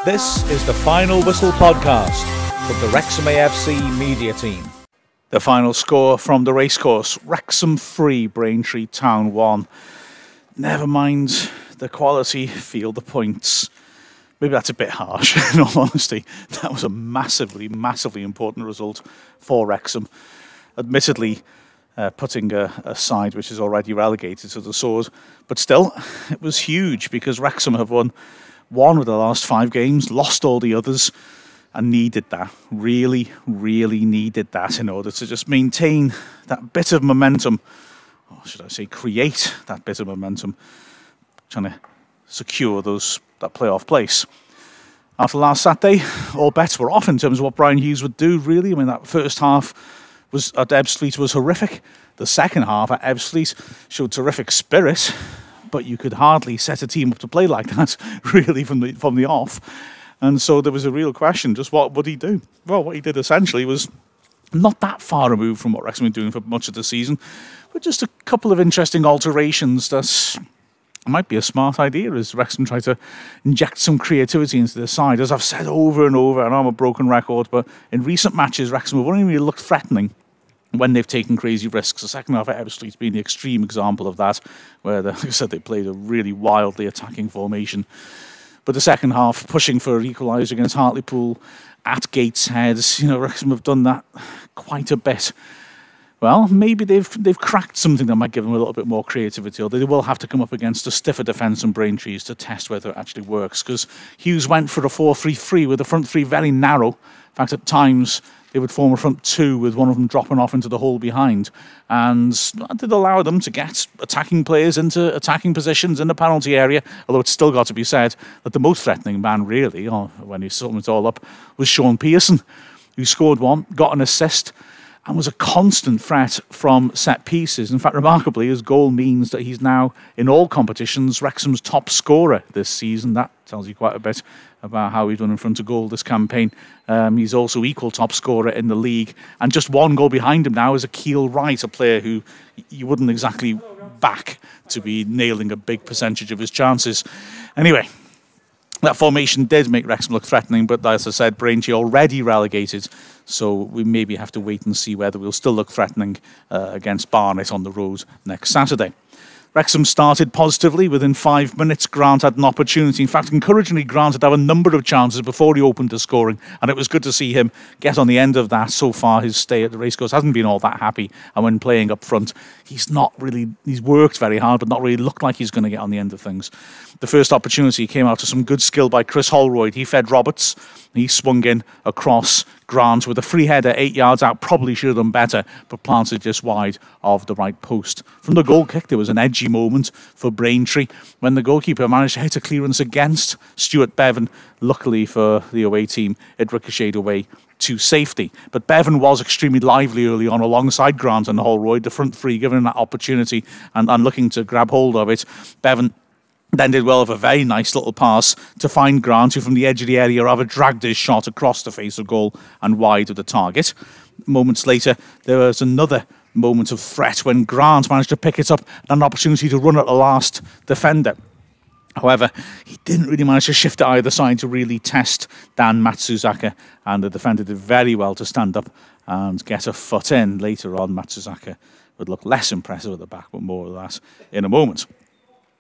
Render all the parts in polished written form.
This is the Final Whistle podcast from the Wrexham AFC media team. The final score from the racecourse: Wrexham 3, Braintree Town 1. Never mind the quality, feel the points. Maybe that's a bit harsh, in all honesty. That was a massively important result for Wrexham. Admittedly, putting a side which is already relegated to the sword. But still, it was huge because Wrexham have won one of the last 5 games, lost all the others, and needed that. Really needed that in order to just maintain that bit of momentum. Or should I say create that bit of momentum, trying to secure that playoff place. After last Saturday, all bets were off in terms of what Brian Hughes would do, really. I mean, that first half at Ebbsfleet was horrific. The second half at Ebbsfleet showed terrific spirit, but you could hardly set a team up to play like that, really, from the off. And so there was a real question, just what would he do? Well, what he did essentially was not that far removed from what Wrexham had been doing for much of the season, but just a couple of interesting alterations that might be a smart idea as Wrexham try to inject some creativity into their side. As I've said over and over, and I'm a broken record, but in recent matches, Wrexham have only really looked threatening when they've taken crazy risks. The second half at Ebbsfleet's been the extreme example of that, where, like I said, they played a really wildly attacking formation. But the second half, pushing for an equaliser against Hartlepool at Gateshead, Wrexham have done that quite a bit. Well, maybe they've cracked something that might give them a little bit more creativity, although they will have to come up against a stiffer defence than Braintree's to test whether it actually works, because Hughes went for a 4-3-3 with the front three very narrow. In fact, at times, they would form a front two with one of them dropping off into the hole behind. And that did allow them to get attacking players into attacking positions in the penalty area, although it's still got to be said that the most threatening man, really, when you sum it all up, was Shaun Pearson, who scored one, got an assist, and was a constant threat from set pieces. In fact, remarkably, his goal means that he's now, in all competitions, Wrexham's top scorer this season. That tells you quite a bit about how he's done in front of goal this campaign. He's also equal top scorer in the league. And just one goal behind him now is Akil Wright, a player who you wouldn't exactly back to be nailing a big percentage of his chances. Anyway, that formation did make Wrexham look threatening, but as I said, Braintree already relegated, so we maybe have to wait and see whether we'll still look threatening against Barnet on the road next Saturday. Wrexham started positively. Within 5 minutes, Grant had an opportunity. In fact, encouragingly, Grant had a number of chances before he opened to scoring, and it was good to see him get on the end of that. So far, his stay at the racecourse hasn't been all that happy, and when playing up front, he's worked very hard, but not really looked like he's going to get on the end of things. The first opportunity came out of some good skill by Chris Holroyd. He fed Roberts. He swung in across Grant with a free header 8 yards out. Probably should have done better, but planted just wide of the right post. From the goal kick, there was an edgy moment for Braintree when the goalkeeper managed to hit a clearance against Stuart Bevan. Luckily for the away team, it ricocheted away to safety. But Bevan was extremely lively early on alongside Grant and Holroyd, the front three, given him that opportunity and looking to grab hold of it. Bevan then did well with a very nice little pass to find Grant, who from the edge of the area rather dragged his shot across the face of goal and wide of the target. Moments later, there was another moment of threat when Grant managed to pick it up and an opportunity to run at the last defender. However, he didn't really manage to shift to either side to really test Dan Matsuzaka, and the defender did very well to stand up and get a foot in. Later on, Matsuzaka would look less impressive at the back, but more of that in a moment.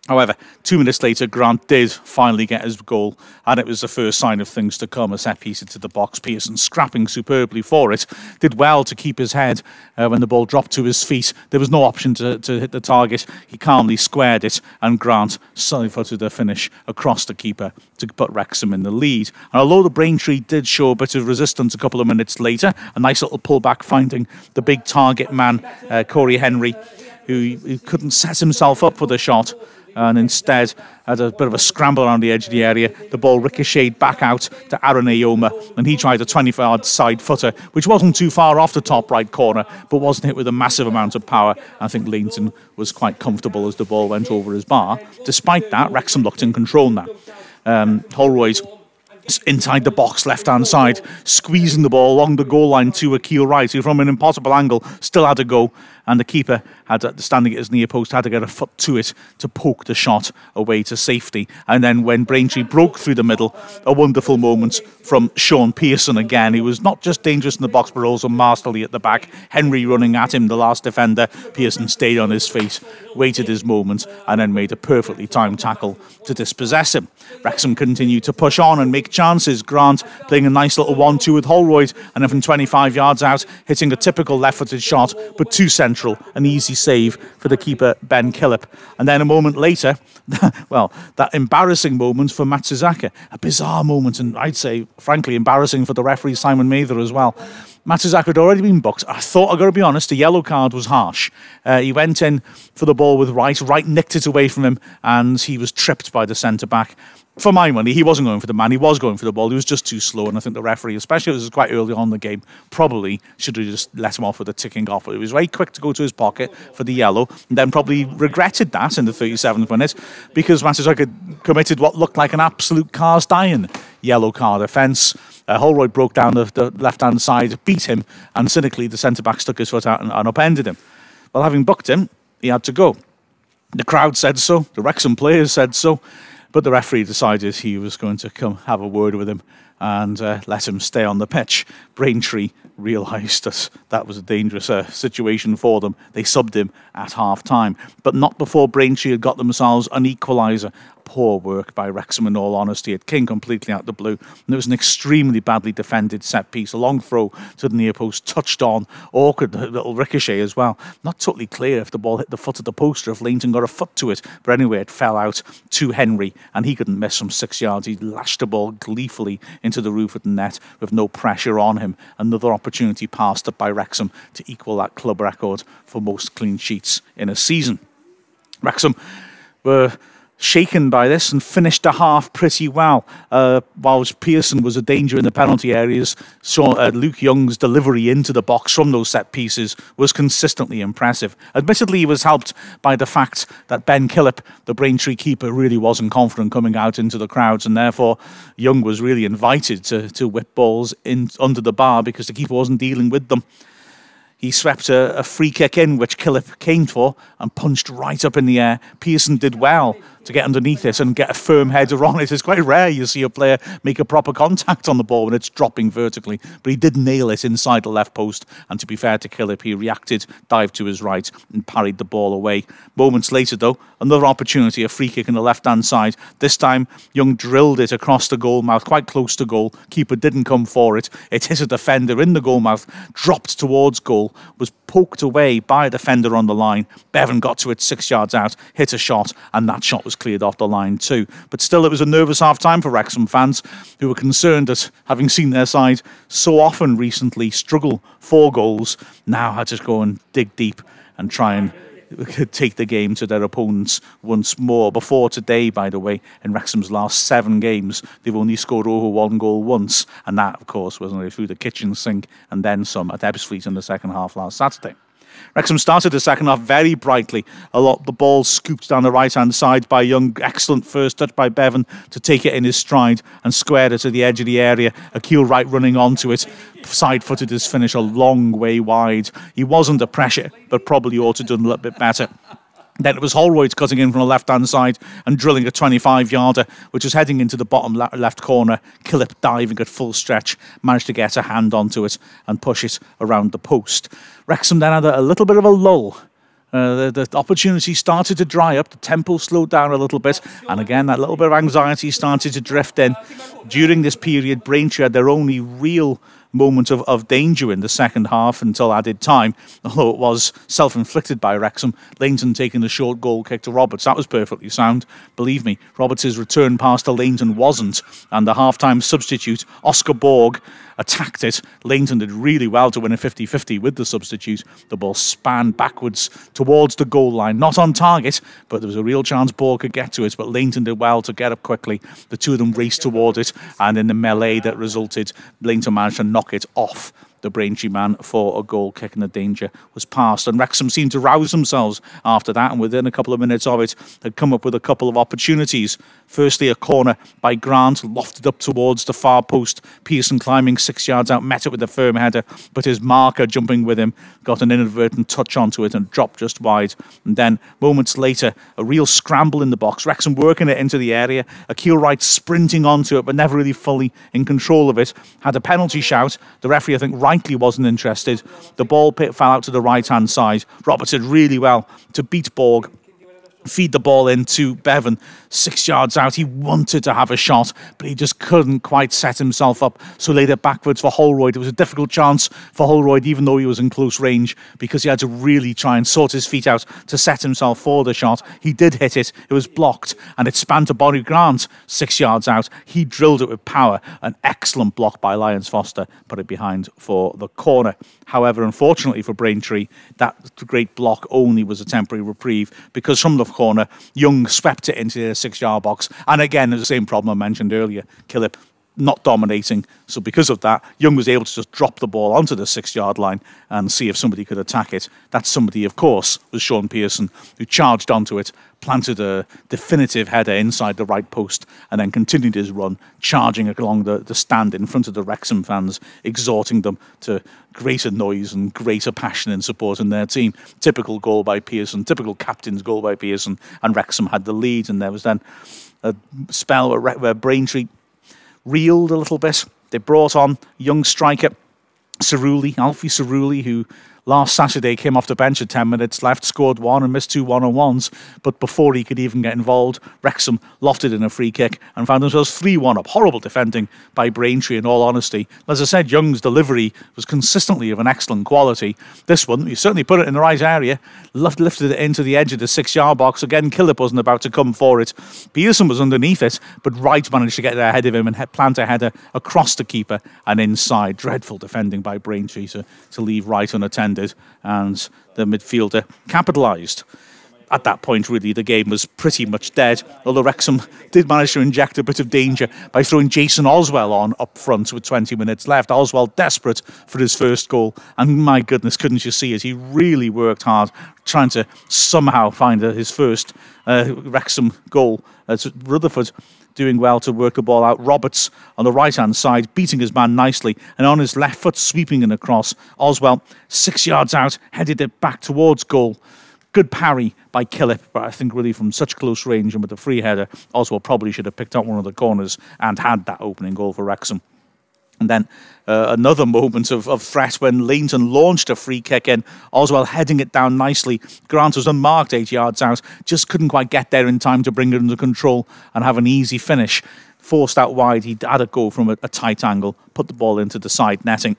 However, 2 minutes later, Grant did finally get his goal, and it was the first sign of things to come. A set piece into the box, Pearson scrapping superbly for it, did well to keep his head when the ball dropped to his feet. There was no option to hit the target. He calmly squared it, and Grant side-footed a finish across the keeper to put Wrexham in the lead. And although the Braintree did show a bit of resistance a couple of minutes later, a nice little pullback finding the big target man, Corey Henry, who couldn't set himself up for the shot, and instead had a bit of a scramble around the edge of the area. The ball ricocheted back out to Aaron Ayoma, and he tried a 20-yard side footer, which wasn't too far off the top right corner, but wasn't hit with a massive amount of power. I think Lainton was quite comfortable as the ball went over his bar. Despite that, Wrexham looked in control now. Holroyd inside the box, left-hand side, squeezing the ball along the goal line to Akil Wright, who from an impossible angle still had to go and the keeper, standing at his near post, had to get a foot to it to poke the shot away to safety. And then when Braintree broke through the middle, a wonderful moment from Shaun Pearson again. He was not just dangerous in the box, but also masterly at the back. Henry running at him, the last defender. Pearson stayed on his feet, waited his moment, and then made a perfectly timed tackle to dispossess him. Wrexham continued to push on and make chances. Grant playing a nice little 1-2 with Holroyd, and then from 25 yards out, hitting a typical left-footed shot, but too central, an easy save for the keeper, Ben Killip. And then a moment later, well, that embarrassing moment for Matsuzaka, a bizarre moment, and I'd say, frankly, embarrassing for the referee, Simon Mather, as well. Matsuzaka had already been booked. I thought, I've got to be honest, the yellow card was harsh. He went in for the ball with Wright. Wright nicked it away from him, and he was tripped by the centre-back. For my money, he wasn't going for the man. He was going for the ball. He was just too slow, and I think the referee, especially if it was quite early on in the game, probably should have just let him off with a ticking off. But he was very quick to go to his pocket for the yellow, and then probably regretted that in the 37th minute, because Matsuzaka committed what looked like an absolute cast iron yellow card offence. Holroyd broke down the left-hand side, beat him, and cynically the centre-back stuck his foot out and upended him. Well, having booked him, he had to go. The crowd said so, the Wrexham players said so, but the referee decided he was going to come have a word with him and let him stay on the pitch. Braintree realised that was a dangerous situation for them. They subbed him at half-time, but not before Braintree had got themselves an equaliser. Poor work by Wrexham, in all honesty. It came completely out the blue. And it was an extremely badly defended set piece. A long throw to the near post, touched on. Awkward little ricochet as well. Not totally clear if the ball hit the foot of the post or if Leighton got a foot to it. But anyway, it fell out to Henry, and he couldn't miss from 6 yards. He lashed the ball gleefully into the roof of the net with no pressure on him. Another opportunity passed up by Wrexham to equal that club record for most clean sheets in a season. Wrexham were shaken by this and finished the half pretty well. Whilst Pearson was a danger in the penalty areas, Luke Young's delivery into the box from those set pieces was consistently impressive. Admittedly, he was helped by the fact that Ben Killip, the Braintree keeper, really wasn't confident coming out into the crowds, and therefore Young was really invited to whip balls in under the bar because the keeper wasn't dealing with them. He swept a free kick in, which Killip came for, and punched right up in the air. Pearson did well to get underneath it and get a firm header on it. It's quite rare you see a player make a proper contact on the ball when it's dropping vertically, but he did nail it inside the left post, and to be fair to Killip, he reacted, dived to his right and parried the ball away. Moments later though, another opportunity, a free kick in the left-hand side. This time, Young drilled it across the goal mouth, quite close to goal. Keeper didn't come for it. It hit a defender in the goal mouth, dropped towards goal, was poked away by a defender on the line. Bevan got to it 6 yards out, hit a shot, and that shot was cleared off the line too. But still, it was a nervous half-time for Wrexham fans, who were concerned that, having seen their side so often recently struggle for goals, now had to go and dig deep and try and take the game to their opponents once more. Before today, by the way, in Wrexham's last 7 games, they've only scored over 1 goal once, and that, of course, was only through the kitchen sink and then some at Ebbsfleet in the second half last Saturday. Wrexham started the second half very brightly. The ball scooped down the right-hand side by Young. Excellent first touch by Bevan to take it in his stride and squared it to the edge of the area. Akil Wright running onto it. Side-footed his finish a long way wide. He wasn't a pressure, but probably ought to have done a little bit better. Then it was Holroyd cutting in from the left-hand side and drilling a 25-yarder, which was heading into the bottom left corner. Killip diving at full stretch, managed to get a hand onto it and push it around the post. Wrexham then had a little bit of a lull. The opportunity started to dry up, the tempo slowed down a little bit, and again that little bit of anxiety started to drift in. During this period, Braintree had their only real moment of danger in the second half until added time, although it was self-inflicted by Wrexham. Leighton taking the short goal kick to Roberts. That was perfectly sound. Believe me, Roberts' return pass to Leighton wasn't, and the half-time substitute, Oscar Borg, attacked it. Leighton did really well to win a 50-50 with the substitute. The ball span backwards towards the goal line. Not on target, but there was a real chance Borg could get to it, but Leighton did well to get up quickly. The two of them raced toward it, and in the melee that resulted, Leighton managed to knock it off the Braintree man for a goal kick, and the danger was past. And Wrexham seemed to rouse themselves after that, and within a couple of minutes of it, had come up with a couple of opportunities. Firstly, a corner by Grant, lofted up towards the far post. Pearson climbing 6 yards out, met it with a firm header, but his marker jumping with him got an inadvertent touch onto it and dropped just wide. And then, moments later, a real scramble in the box. Wrexham working it into the area. Akil Wright sprinting onto it, but never really fully in control of it. Had a penalty shout. The referee, I think, rightly wasn't interested. The ball pit fell out to the right-hand side. Roberts did really well to beat Borg, feed the ball into Bevan 6 yards out. He wanted to have a shot, but he just couldn't quite set himself up, so laid it backwards for Holroyd. It was a difficult chance for Holroyd, even though he was in close range, because he had to really try and sort his feet out to set himself for the shot. He did hit it. It was blocked, and it spanned to Bonnie Grant 6 yards out. He drilled it with power. An excellent block by Lyons Foster, put it behind for the corner. However, unfortunately for Braintree, that great block only was a temporary reprieve, because from the corner, Young swept it into the 6 yard box. And again, there's the same problem I mentioned earlier. Killip not dominating. So because of that, Young was able to just drop the ball onto the 6 yard line and see if somebody could attack it. That somebody, of course, was Shaun Pearson, who charged onto it, planted a definitive header inside the right post, and then continued his run, charging along the stand in front of the Wrexham fans, exhorting them to greater noise and greater passion in supporting their team. Typical goal by Pearson, typical captain's goal by Pearson, and Wrexham had the lead. And there was then a spell where Braintree reeled a little bit. They brought on young striker Alfie Cerulli, who last Saturday came off the bench at 10 minutes left, scored one and missed 2 one-on-ones. But before he could even get involved, Wrexham lofted in a free kick and found themselves 3-1 up. Horrible defending by Braintree, in all honesty. As I said, Young's delivery was consistently of an excellent quality. This one, he certainly put it in the right area, lifted it into the edge of the 6 yard box. Again, Killip wasn't about to come for it. Pearson was underneath it, but Wright managed to get there ahead of him and plant a header across the keeper and inside. Dreadful defending by Braintree to leave Wright unattended. And the midfielder capitalised. At that point, really, the game was pretty much dead, although Wrexham did manage to inject a bit of danger by throwing Jason Oswell on up front with 20 minutes left. Oswell desperate for his first goal, and my goodness, couldn't you see it? He really worked hard trying to somehow find his first Wrexham goal. Rutherford doing well to work the ball out. Roberts on the right-hand side, beating his man nicely, and on his left foot, sweeping in across. Oswell, 6 yards out, headed it back towards goal. Good parry by Killip, but I think really from such close range and with the free header, Oswell probably should have picked up one of the corners and had that opening goal for Wrexham. And then another moment of threat when Leighton launched a free kick in. Oswell heading it down nicely. Grant was unmarked 8 yards out. Just couldn't quite get there in time to bring it under control and have an easy finish. Forced out wide, he had a go from a tight angle, put the ball into the side netting.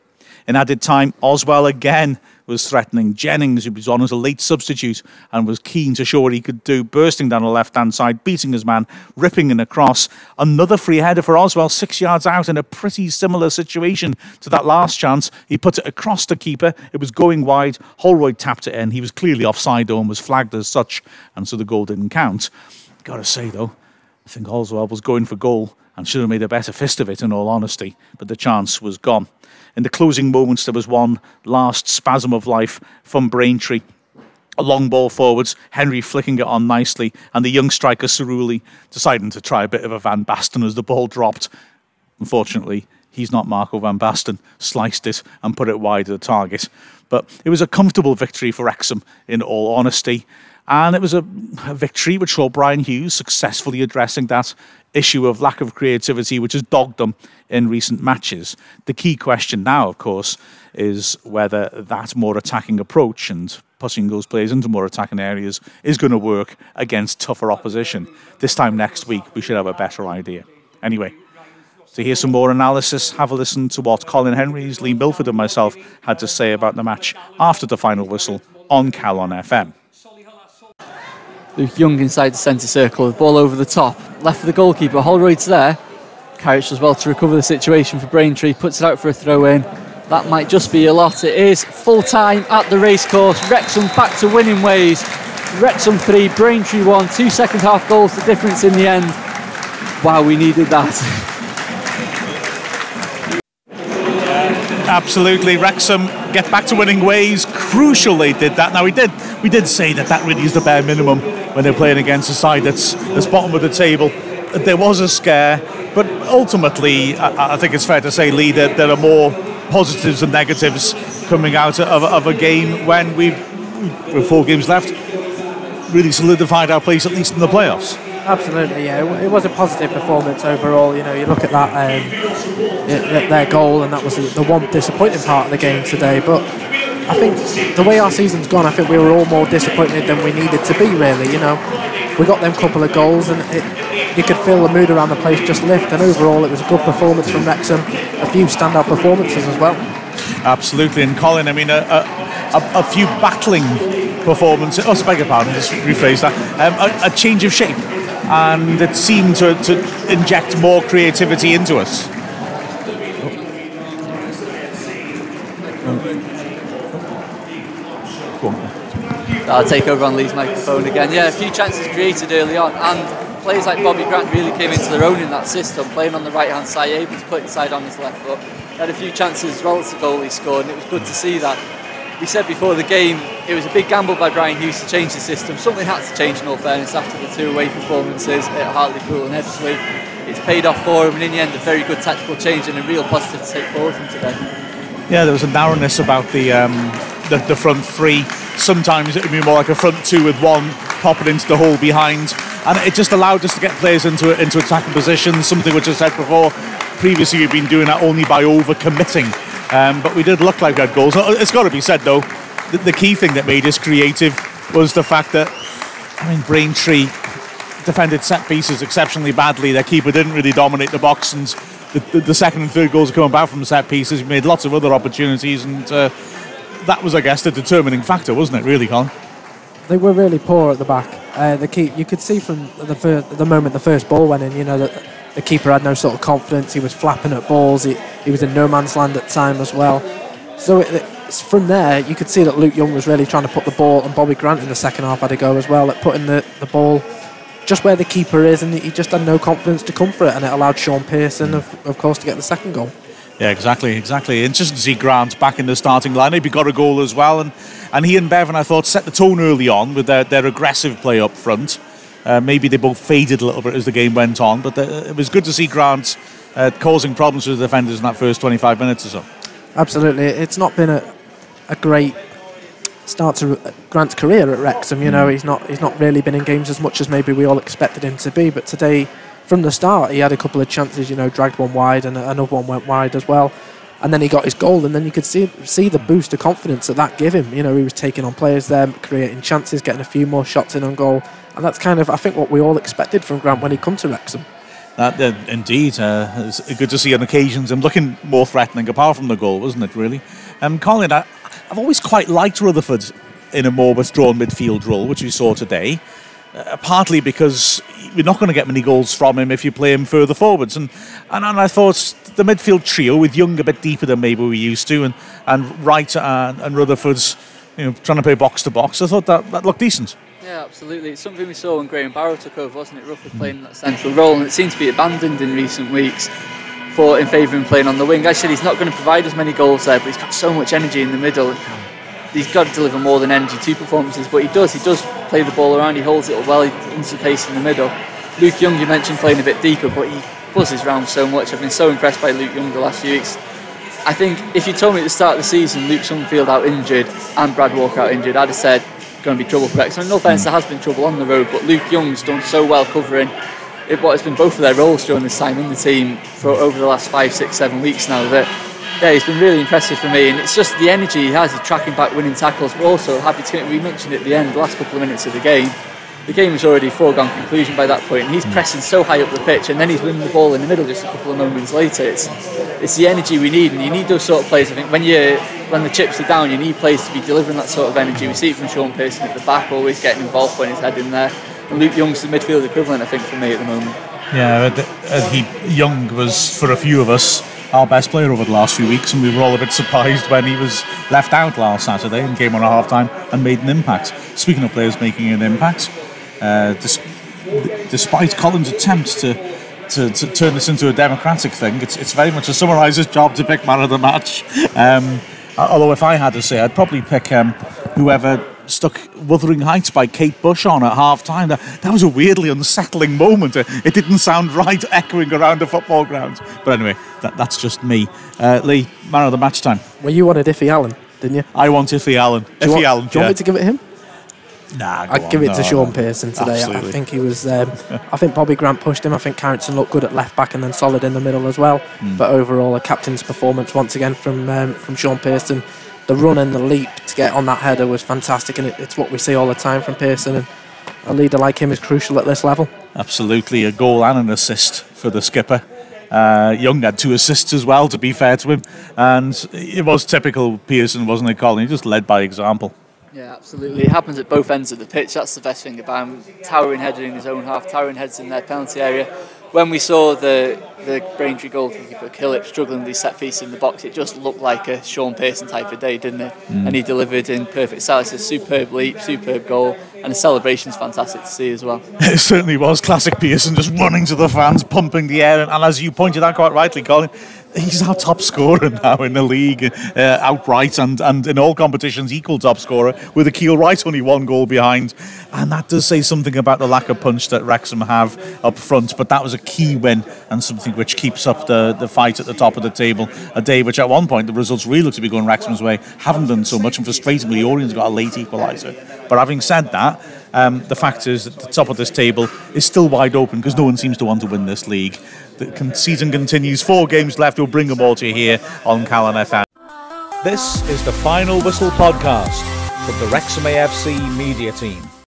In added time, Oswell again was threatening. Jennings, who was on as a late substitute and was keen to show what he could do, bursting down the left-hand side, beating his man, ripping in across. Another free header for Oswell, 6 yards out, in a pretty similar situation to that last chance. He put it across the keeper. It was going wide. Holroyd tapped it in. He was clearly offside, though, and was flagged as such, and so the goal didn't count. Got to say, though, I think Oswell was going for goal and should have made a better fist of it, in all honesty, but the chance was gone. In the closing moments, there was one last spasm of life from Braintree. A long ball forwards, Henry flicking it on nicely, and the young striker Cerulli deciding to try a bit of a Van Basten as the ball dropped. Unfortunately, he's not Marco Van Basten, sliced it and put it wide of the target. But it was a comfortable victory for Wrexham, in all honesty. And it was a victory which saw Brian Hughes successfully addressing that issue of lack of creativity which has dogged them in recent matches. The key question now, of course, is whether that more attacking approach and pushing those players into more attacking areas is going to work against tougher opposition. This time next week, we should have a better idea. Anyway, to hear some more analysis, have a listen to what Colin Henrys, Lee Milford and myself had to say about the match after the final whistle on Calon FM. Young inside the centre circle, the ball over the top, left for the goalkeeper, Holroyd's there. Carriage does well to recover the situation for Braintree, puts it out for a throw-in. That might just be a lot. It is full time at the racecourse. Wrexham back to winning ways. Wrexham 3, Braintree 1, 2 second half goals, the difference in the end. Wow, we needed that. Absolutely. Wrexham get back to winning ways. Crucial they did that. Now, we did say that really is the bare minimum when they're playing against a side that's bottom of the table. There was a scare, but ultimately, I think it's fair to say, Lee, that there are more positives and negatives coming out of a game when with 4 games left, really solidified our place, at least in the playoffs. Absolutely, yeah. It was a positive performance overall. You know, you look at that their goal, and that was the one disappointing part of the game today. But I think the way our season's gone, I think we were all more disappointed than we needed to be. Really, you know, we got them couple of goals, and you could feel the mood around the place just lift. And overall, it was a good performance from Wrexham. A few standout performances as well. Absolutely, and Colin, I mean, a few battling performances. Oh, beg your pardon, just rephrase that. A change of shape. And it seemed to inject more creativity into us. I'll take over on Lee's microphone again. Yeah, a few chances created early on, and players like Bobby Grant really came into their own in that system, playing on the right-hand side, able to put inside on his left foot. Had a few chances as well as the goal he scored, and it was good to see that. We said before the game, it was a big gamble by Brian Hughes to change the system. Something had to change in all fairness after the 2 away performances at Hartlepool and Ebbsfleet. It's paid off for him, and in the end a very good tactical change and a real positive to take forward from today. Yeah, there was a narrowness about the front 3. Sometimes it would be more like a front 2 with one popping into the hole behind, and it just allowed us to get players into attacking positions, something which I said before. Previously we've been doing that only by over-committing. But we did look like we had goals. It's got to be said, though, the key thing that made us creative was the fact that, I mean, Braintree defended set pieces exceptionally badly. Their keeper didn't really dominate the box, and the second and third goals are coming back from set pieces. We made lots of other opportunities, and that was, I guess, the determining factor, wasn't it, really, Colin? They were really poor at the back. You could see from the moment the first ball went in, you know, that the keeper had no sort of confidence. He was flapping at balls. He was in no man's land at time as well. So from there, you could see that Luke Young was really trying to put the ball, and Bobby Grant in the second half had a go as well at putting the ball just where the keeper is, and he just had no confidence to come for it, and it allowed Shaun Pearson, of course, to get the second goal. Yeah, exactly. Interesting to see Grant back in the starting lineup. He got a goal as well, and he and Bevan, I thought, set the tone early on with their aggressive play up front. Maybe they both faded a little bit as the game went on, but it was good to see Grant causing problems for the defenders in that first 25 minutes or so. Absolutely. It's not been a great start to Grant's career at Wrexham. You know, he's not really been in games as much as maybe we all expected him to be, but today, from the start, he had a couple of chances, you know, dragged one wide and another one went wide as well. And then he got his goal, and then you could see the boost of confidence that gave him. You know, he was taking on players there, creating chances, getting a few more shots in on goal. And that's kind of, I think, what we all expected from Grant when he come to Wrexham. Indeed. It's good to see on occasions him looking more threatening, apart from the goal, wasn't it, really? Colin, I've always quite liked Rutherford in a more withdrawn midfield role, which we saw today. Partly because you're not going to get many goals from him if you play him further forwards. And I thought the midfield trio, with Young a bit deeper than maybe we used to, and Wright and Rutherford's, you know, trying to play box to box, I thought that looked decent. Yeah, absolutely. It's something we saw when Graham Barrow took over, wasn't it? Rutherford playing that central role, and it seemed to be abandoned in recent weeks in favour of him playing on the wing. I said he's not going to provide as many goals there, but he's got so much energy in the middle. He's got to deliver more than energy to performances, but he does play the ball around, he holds it well, he runs the pace in the middle. Luke Young, you mentioned playing a bit deeper, but he buzzes around so much. I've been so impressed by Luke Young the last few weeks. I think if you told me at the start of the season Luke Summerfield out injured and Brad Walker out injured, I'd have said going to be trouble for Wrexham. In all fairness, there has been trouble on the road, but Luke Young's done so well covering what has been both of their roles during this time in the team for over the last 5, 6, 7 weeks now. That yeah, he's been really impressive for me, and it's just the energy he has. He's tracking back, winning tackles, but also happy to. We mentioned at the end, the last couple of minutes of the game was already a foregone conclusion by that point, and he's pressing so high up the pitch, and then he's winning the ball in the middle just a couple of moments later. It's the energy we need, and you need those sort of players. I think when the chips are down, you need players to be delivering that sort of energy. We see it from Shaun Pearson at the back, always getting involved, putting his head in there, and Luke Young's the midfield equivalent, I think, for me at the moment. Yeah, Young was, for a few of us, our best player over the last few weeks, and we were all a bit surprised when he was left out last Saturday and came on at half-time and made an impact. Speaking of players making an impact, despite Colin's attempt to to turn this into a democratic thing. It's very much a summariser's job to pick man of the match. Although if I had to say, I'd probably pick whoever stuck Wuthering Heights by Kate Bush on at half-time. That was a weirdly unsettling moment. It didn't sound right echoing around the football ground. But anyway, that's just me. Lee, man of the match time. Well, you wanted Iffy Allen, didn't you? I want Iffy Allen. Do you want me to give it him? Nah, I'd give it to Shaun Pearson today. Absolutely. I think he was. I think Bobby Grant pushed him. I think Carrington looked good at left back and then solid in the middle as well. But overall, a captain's performance once again from Shaun Pearson. The run and the leap to get on that header was fantastic, and it's what we see all the time from Pearson. And a leader like him is crucial at this level. Absolutely, a goal and an assist for the skipper. Young had 2 assists as well, to be fair to him, and it was typical Pearson, wasn't it, Colin? He just led by example. Yeah, absolutely. It happens at both ends of the pitch. That's the best thing about him. Towering header in his own half, towering heads in their penalty area. When we saw the Braintree goalkeeper Killip struggling with his set piece in the box, it just looked like a Shaun Pearson type of day, didn't it? And he delivered in perfect style. It's a superb leap, superb goal, and the celebration's fantastic to see as well. It certainly was. Classic Pearson, just running to the fans, pumping the air, and as you pointed out quite rightly, Colin, he's our top scorer now in the league, outright, and in all competitions equal top scorer, with Akil Wright only 1 goal behind. And that does say something about the lack of punch that Wrexham have up front, but that was a key win and something which keeps up the fight at the top of the table. A day which at one point the results really look to be going Wrexham's way, haven't done so much, and frustratingly Orion's got a late equaliser. But having said that, the fact is that the top of this table is still wide open because no one seems to want to win this league. The season continues, 4 games left. We'll bring them all to you here on Colin FM. This is the Final Whistle podcast from the Wrexham AFC media team.